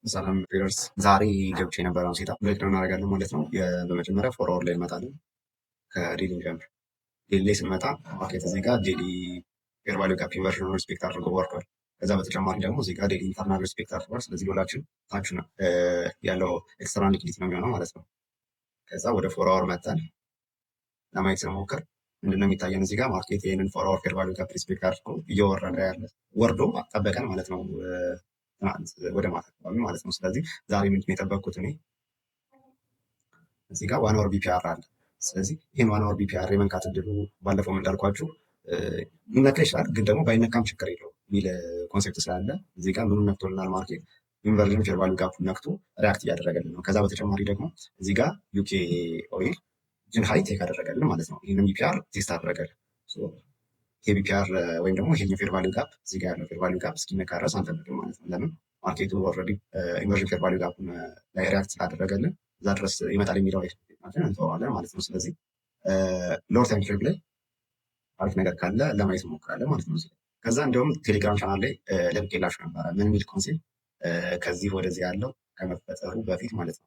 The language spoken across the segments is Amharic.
ሰላም ትሬደርስ፣ ዛሬ ገብቼ የነበረውን ሴታፕ ብሬክዳውን እናደርጋለን ማለት ነው። በመጀመሪያ ፎር አወር ላይ እንመጣለን። ከዴሊ ጀምር ዴሊ ላይ ስንመጣ ማርኬት እዚህ ጋር ዴሊ ፌር ቫሊዩ ጋፕ ኢንቨርሽን ሪስፔክት አድርጎ ወርዷል። ከዛ በተጨማሪ ደግሞ እዚህ ጋር ዴሊ ኢንተርናል ሪስፔክት አድርጓል። ስለዚህ ዶላችን ታች ነው ያለው ኤክስተርናል ሊኩዲቲ ነው የሚሆነው ማለት ነው። ከዛ ወደ ፎር አወር መጠን ለማየት ስንሞክር ምንድነው የሚታየን እዚህ ጋር ማርኬት ይህንን ፎር አወር ፌር ቫሊዩ ጋፕ ሪስፔክት አድርጎ እየወረደ ያለ ወርዶ ጠበቀን ማለት ነው ወደ ማታ አካባቢ ማለት ነው። ስለዚህ ዛሬ ምንድን ነው የጠበቅኩት እኔ እዚህ ጋር ዋን አወር ቢፒአር አለ። ስለዚህ ይህን ዋን አወር ቢፒአር የመንካት እድሉ ባለፈው እንዳልኳችሁ ሊነካ ይችላል፣ ግን ደግሞ ባይነካም ችግር የለው የሚል ኮንሴፕት ስላለ እዚህ ጋር ምኑን ነክቶልናል ማርኬት ኢንቨርዥን ፌር ቫሊዩ ጋፑን ነክቶ ሪያክት እያደረገልን ነው። ከዛ በተጨማሪ ደግሞ እዚህ ጋር ዩኬ ኦይል ጅን ሀይ ቴክ አደረገልን ማለት ነው። ይህንን ቢፒአር ቴስት አደረገልን። ይሄ ቢፒአር ወይም ደግሞ ይሄ ፌር ቫሊዩ ጋፕ እዚህ ጋር ያለው ፌር ቫሊዩ ጋፕ እስኪነካ ድረስ አንጠብቅም ማለት ነው። ለምን ማርኬቱ ኦልሬዲ ኢንቨርዥን ፌር ቫሊዩ ጋፑን ላይ ሪያክት ስላደረገልን እዛ ድረስ ይመጣል የሚለው ኤክስፔክቴሽናችን እንተዋለን ማለት ነው። ስለዚህ ሎወር ታይም ፍሬም ላይ አሪፍ ነገር ካለ ለማየት እንሞክራለን ማለት ነው። ከዛ እንዲሁም ቴሌግራም ቻናል ላይ ለቅቄላችሁ ነበረ ምን የሚል ኮንሴፕት ከዚህ ወደዚህ ያለው ከመፈጠሩ በፊት ማለት ነው።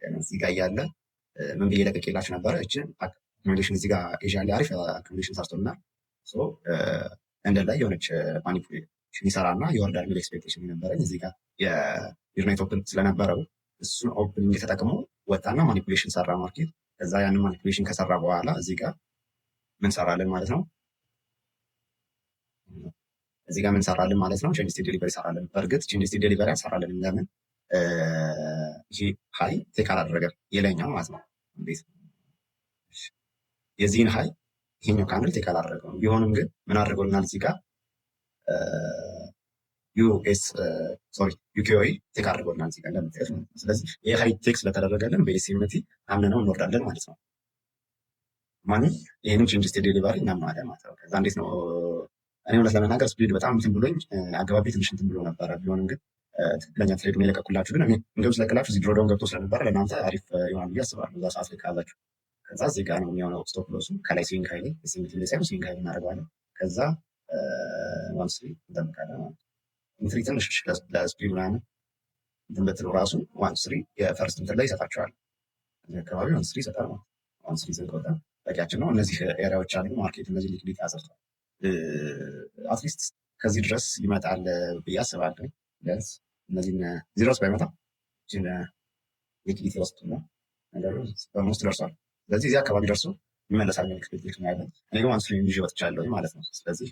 እዚህ ጋር እያለ ምን ብዬ ለቅቄላችሁ ነበረ እችን አኮሞዴሽን እዚህ ጋር ኤዥያ ላይ አሪፍ አኮሞዴሽን ሰርቶልናል። እንደ ላይ የሆነች ማኒፑሌሽን ይሰራና የወርዳል ሚል ኤክስፔክቴሽን የነበረኝ እዚህ ጋር የዩናይት ኦፕን ስለነበረው እሱን ኦፕኒንግ ተጠቅሞ ወጣና ማኒፑሌሽን ሰራ ማርኬት። ከዛ ያንን ማኒፑሌሽን ከሰራ በኋላ እዚህ ጋር ምን ሰራልን ማለት ነው። እዚህ ጋር ምን ሰራልን ማለት ነው። ቼንጅ ስቴት ዴሊቨሪ ሰራልን። በእርግጥ ቼንጅ ስቴት ዴሊቨሪ አልሰራልን። ለምን ይሄ ሀይ ቴክ አላደረገም የላይኛው ማለት ነው። እንዴት የዚህን ሀይ ይሄኛው ካንድል ቴክ አላደረገውም። ቢሆንም ግን ምን አድርጎልናል እዚህ ጋር ዩኬ ኦይል ቴክ አድርጎልናል እዚህ ጋር እንደምታዩት ማለት ነው። ስለዚህ ይሄ ሀይ ቴክ ስለተደረገልን በኤስኤምቲ አምነነው እንወርዳለን ማለት ነው። ማን ይሄንን ቼንጅ ስቴት ዴሊቨሪ እናምነዋለን ማለት ነው። ከዛ እንዴት ነው እኔ እውነት ለመናገር ስፒድ በጣም እንትን ብሎኝ አገባቢ ትንሽ እንትን ብሎ ነበረ። ቢሆንም ግን ትክክለኛ ትሬድ ነው የለቀኩላችሁ። ግን እኔ እንደውም ስለቅላችሁ እዚህ ድሮዳውን ገብቶ ስለነበረ ለእናንተ አሪፍ ይሆናል ብዬ አስባለሁ እዛ ሰዓት ላይ ካላችሁ። ከዛ እዚህ ጋር ነው የሚሆነው ስቶፕ ሎሱ ከላይ ስዊንግ ሀይ ላይ ኤስኤምቲ ላይ ሳይሆን ስዊንግ ሀይ እናደርገዋለን። ከዛ ዋን ስሪ እንጠብቃለን ማለት ነው። ኢንትሪ ትንሽ ለስፒድ ምናምን እንትን ብትሉ ራሱ ዋን ስሪ የፈርስት እንትን ላይ ይሰጣቸዋል። እዚህ አካባቢ ዋን ስሪ ይሰጣል ማለት ዋን ስሪ ስንቆጣ በቂያችን ነው። እነዚህ ኤሪያዎች አሉ ማርኬት እነዚህ ሊክሊዲቲ አሰርቷል። አትሊስት ከዚህ ድረስ ይመጣል ብዬ አስባለሁ። ቢያንስ እነዚህን እዚህ ድረስ ባይመጣ ሊክሊዲቲ ወስድ ነው ነገሩ በሞስት ደርሷል። ስለዚህ እዚህ አካባቢ ደርሶ ይመለሳል ኤክስፔክቴሽን ያለን። እኔ ግን ዋን ስሪ ይዤ ወጥቻለሁ ማለት ነው። ስለዚህ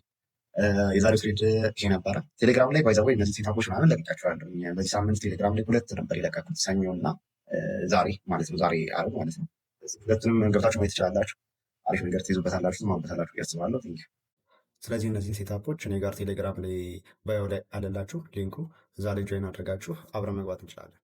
የዛሬው ትሬድ ይሄ ነበረ። ቴሌግራም ላይ ባይዘው እነዚህ ሴታፖች ምናምን ለቅቄያቸዋለሁ። በዚህ ሳምንት ቴሌግራም ላይ 2 ነበር የለቀኩት፣ ሰኞ እና ዛሬ ማለት ነው። ዛሬ ዓርብ ማለት ነው። ሁለቱንም ገብታችሁ ማየት ትችላላችሁ። አሪፍ ነገር ትይዙበታላችሁ፣ ትማሩበታላችሁ ያስባለሁ። ቴንክ። ስለዚህ እነዚህን ሴታፖች እኔ ጋር ቴሌግራም ላይ ባዮ ላይ አለላችሁ ሊንኩ፣ እዛ ላይ ጆይን አድርጋችሁ አብረን መግባት እንችላለን።